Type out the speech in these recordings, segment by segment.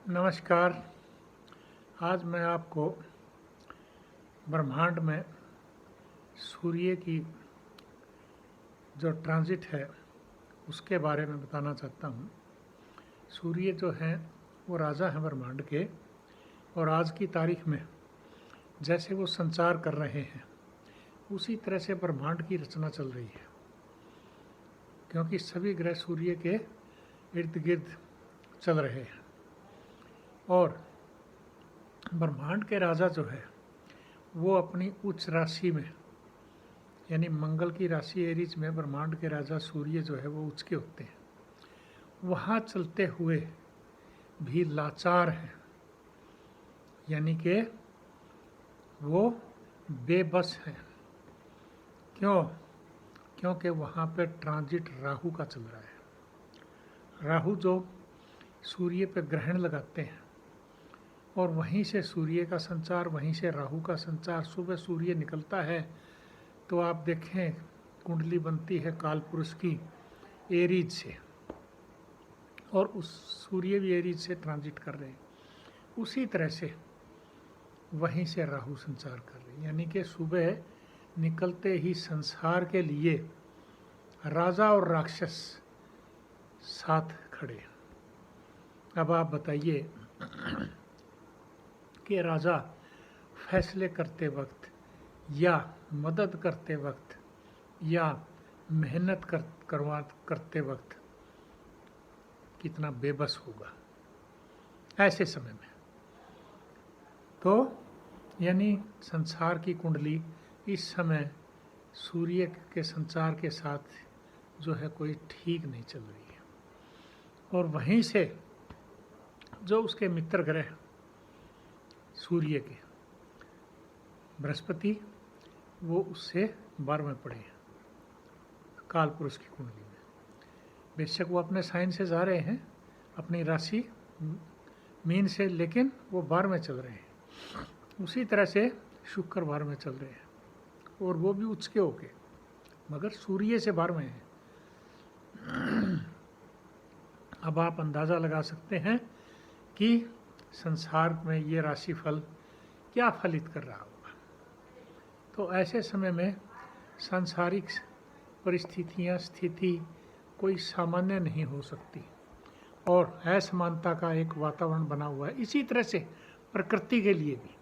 नमस्कार। आज मैं आपको ब्रह्मांड में सूर्य की जो ट्रांजिट है उसके बारे में बताना चाहता हूँ। सूर्य जो हैं वो राजा हैं ब्रह्मांड के, और आज की तारीख में जैसे वो संचार कर रहे हैं उसी तरह से ब्रह्मांड की रचना चल रही है, क्योंकि सभी ग्रह सूर्य के इर्द गिर्द चल रहे हैं। और ब्रह्मांड के राजा जो है वो अपनी उच्च राशि में, यानी मंगल की राशि एरीज में ब्रह्मांड के राजा सूर्य जो है वो उच्च के होते हैं। वहाँ चलते हुए भी लाचार हैं, यानी कि वो बेबस हैं। क्यों? क्योंकि वहाँ पे ट्रांजिट राहु का चल रहा है। राहु जो सूर्य पे ग्रहण लगाते हैं और वहीं से सूर्य का संचार, वहीं से राहु का संचार। सुबह सूर्य निकलता है तो आप देखें कुंडली बनती है कालपुरुष की एरीज से, और उस सूर्य भी एरीज से ट्रांजिट कर रहे हैं। उसी तरह से वहीं से राहु संचार कर रहे हैं, यानी कि सुबह निकलते ही संसार के लिए राजा और राक्षस साथ खड़े। अब आप बताइए कि राजा फैसले करते वक्त या मदद करते वक्त या मेहनत करते वक्त कितना बेबस होगा ऐसे समय में। तो यानी संसार की कुंडली इस समय सूर्य के संचार के साथ जो है कोई ठीक नहीं चल रही है, और वहीं से जो उसके मित्र ग्रह सूर्य के बृहस्पति वो उससे 12वें पड़े हैं कालपुरुष की कुंडली में। बेशक वो अपने साइन से जा रहे हैं, अपनी राशि मीन से, लेकिन वो 12वें चल रहे हैं। उसी तरह से शुक्र 12वें चल रहे हैं, और वो भी उच्च के होके, मगर सूर्य से 12वें हैं। अब आप अंदाज़ा लगा सकते हैं कि संसार में ये राशिफल क्या फलित कर रहा होगा। तो ऐसे समय में सांसारिक परिस्थितियाँ, स्थिति कोई सामान्य नहीं हो सकती, और असमानता का एक वातावरण बना हुआ है। इसी तरह से प्रकृति के लिए भी,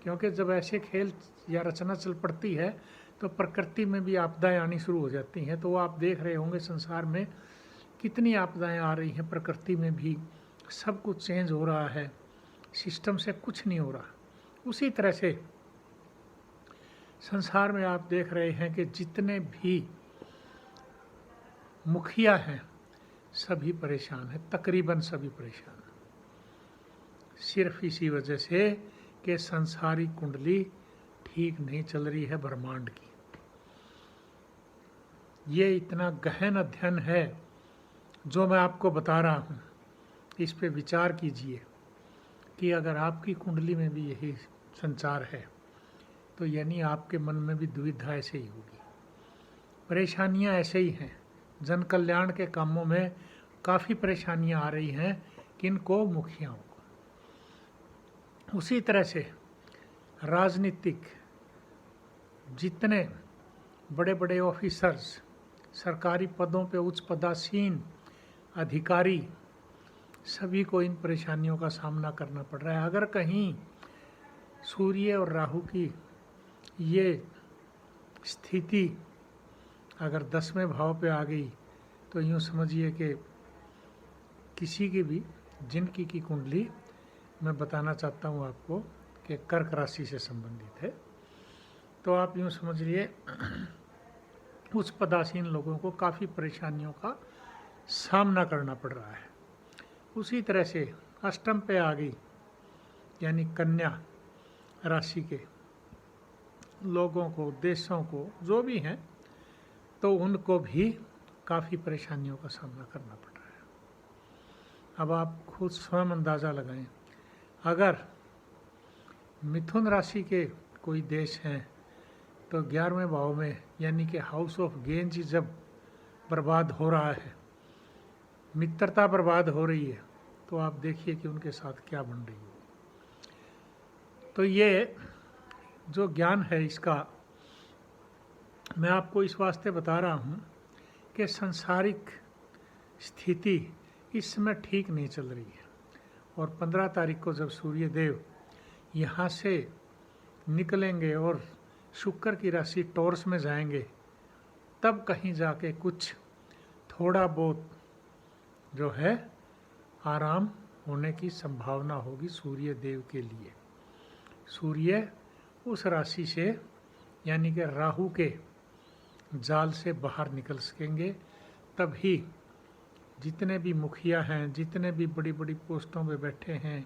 क्योंकि जब ऐसे खेल या रचना चल पड़ती है तो प्रकृति में भी आपदाएं आनी शुरू हो जाती हैं। तो आप देख रहे होंगे संसार में कितनी आपदाएं आ रही हैं, प्रकृति में भी सब कुछ चेंज हो रहा है, सिस्टम से कुछ नहीं हो रहा। उसी तरह से संसार में आप देख रहे हैं कि जितने भी मुखिया हैं सभी परेशान हैं, तकरीबन सभी परेशान हैं, सिर्फ इसी वजह से कि संसारी कुंडली ठीक नहीं चल रही है ब्रह्मांड की। ये इतना गहन अध्ययन है जो मैं आपको बता रहा हूँ। इस पे विचार कीजिए कि अगर आपकी कुंडली में भी यही संचार है तो यानी आपके मन में भी दुविधा ऐसे ही होगी, परेशानियां ऐसे ही हैं। जन कल्याण के कामों में काफ़ी परेशानियां आ रही हैं, किनको? मुखियाओं को। उसी तरह से राजनीतिक जितने बड़े बड़े ऑफिसर्स, सरकारी पदों पे उच्च पदासीन अधिकारी, सभी को इन परेशानियों का सामना करना पड़ रहा है। अगर कहीं सूर्य और राहु की ये स्थिति अगर 10वें भाव पे आ गई तो यूँ समझिए कि किसी की भी जिनकी की कुंडली, मैं बताना चाहता हूँ आपको कि कर्क राशि से संबंधित है, तो आप यूँ समझिए उच्च पदासीन लोगों को काफ़ी परेशानियों का सामना करना पड़ रहा है। उसी तरह से अष्टम पे आ गई, यानी कन्या राशि के लोगों को, देशों को, जो भी हैं, तो उनको भी काफ़ी परेशानियों का सामना करना पड़ रहा है। अब आप खुद स्वयं अंदाज़ा लगाएं, अगर मिथुन राशि के कोई देश हैं तो 11वें भाव में, यानी कि हाउस ऑफ गेंज जब बर्बाद हो रहा है, मित्रता बर्बाद हो रही है, तो आप देखिए कि उनके साथ क्या बन रही हो। तो ये जो ज्ञान है इसका मैं आपको इस वास्ते बता रहा हूँ कि सांसारिक स्थिति इस समय ठीक नहीं चल रही है, और 15 तारीख को जब सूर्य देव यहाँ से निकलेंगे और शुक्र की राशि टॉरस में जाएंगे, तब कहीं जाके कुछ थोड़ा बहुत जो है आराम होने की संभावना होगी सूर्य देव के लिए। सूर्य उस राशि से यानी कि राहु के जाल से बाहर निकल सकेंगे, तभी जितने भी मुखिया हैं, जितने भी बड़ी बड़ी पोस्टों पे बैठे हैं,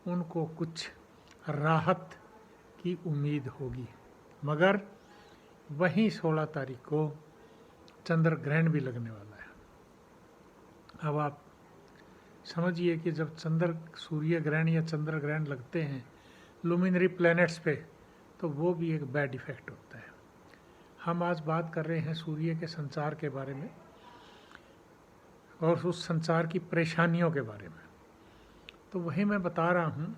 उनको कुछ राहत की उम्मीद होगी। मगर वहीं 16 तारीख को चंद्र ग्रहण भी लगने वाला है। अब आप समझिए कि जब सूर्य ग्रहण या चंद्र ग्रहण लगते हैं लुमिनरी प्लैनेट्स पे, तो वो भी एक बैड इफेक्ट होता है। हम आज बात कर रहे हैं सूर्य के संचार के बारे में और उस संचार की परेशानियों के बारे में। तो वही मैं बता रहा हूँ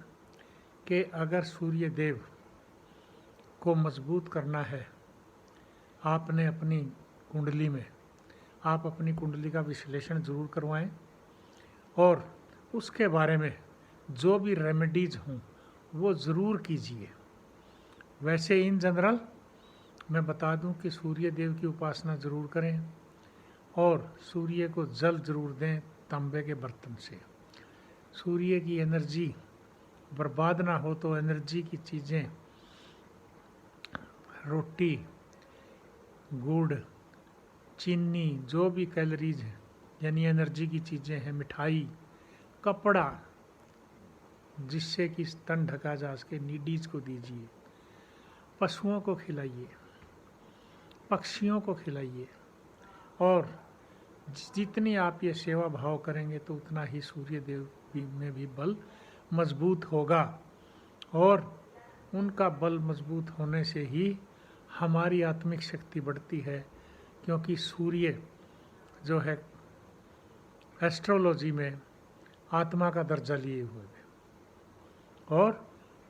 कि अगर सूर्य देव को मजबूत करना है, आपने अपनी कुंडली में आप अपनी कुंडली का विश्लेषण ज़रूर करवाएं और उसके बारे में जो भी रेमेडीज़ हों वो ज़रूर कीजिए। वैसे इन जनरल मैं बता दूं कि सूर्य देव की उपासना ज़रूर करें और सूर्य को जल ज़रूर दें तांबे के बर्तन से। सूर्य की एनर्जी बर्बाद ना हो तो एनर्जी की चीज़ें, रोटी, गुड़, चीनी, जो भी कैलोरीज हैं यानी एनर्जी की चीज़ें हैं, मिठाई, कपड़ा जिससे कि तन ढका जा सके, नीडीज़ को दीजिए, पशुओं को खिलाइए, पक्षियों को खिलाइए, और जितनी आप ये सेवा भाव करेंगे तो उतना ही सूर्य देव में भी बल मजबूत होगा, और उनका बल मजबूत होने से ही हमारी आत्मिक शक्ति बढ़ती है। क्योंकि सूर्य जो है एस्ट्रोलॉजी में आत्मा का दर्जा लिए हुए हैं और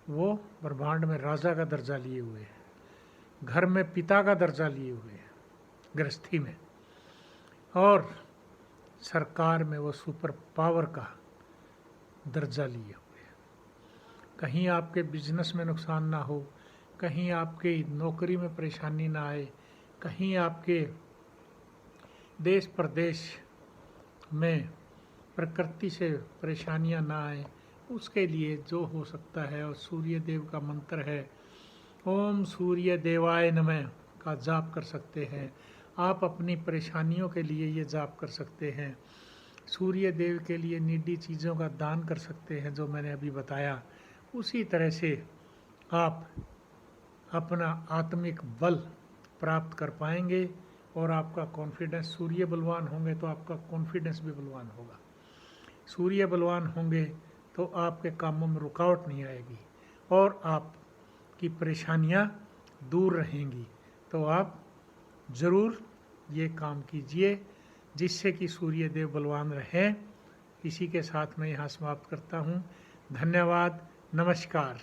वो ब्रह्मांड में राजा का दर्जा लिए हुए हैं, घर में पिता का दर्जा लिए हुए हैं गृहस्थी में, और सरकार में वो सुपर पावर का दर्जा लिए हुए हैं। कहीं आपके बिजनेस में नुकसान ना हो, कहीं आपके नौकरी में परेशानी ना आए, कहीं आपके देश प्रदेश में प्रकृति से परेशानियां ना आए, उसके लिए जो हो सकता है, और सूर्य देव का मंत्र है ओम सूर्य देवाय नमः का जाप कर सकते हैं। आप अपनी परेशानियों के लिए ये जाप कर सकते हैं। सूर्य देव के लिए निडी चीज़ों का दान कर सकते हैं, जो मैंने अभी बताया। उसी तरह से आप अपना आत्मिक बल प्राप्त कर पाएंगे, और आपका कॉन्फिडेंस, सूर्य बलवान होंगे तो आपका कॉन्फिडेंस भी बलवान होगा। सूर्य बलवान होंगे तो आपके कामों में रुकावट नहीं आएगी और आपकी परेशानियां दूर रहेंगी। तो आप ज़रूर ये काम कीजिए जिससे कि सूर्य देव बलवान रहें। इसी के साथ मैं यहाँ समाप्त करता हूँ। धन्यवाद, नमस्कार।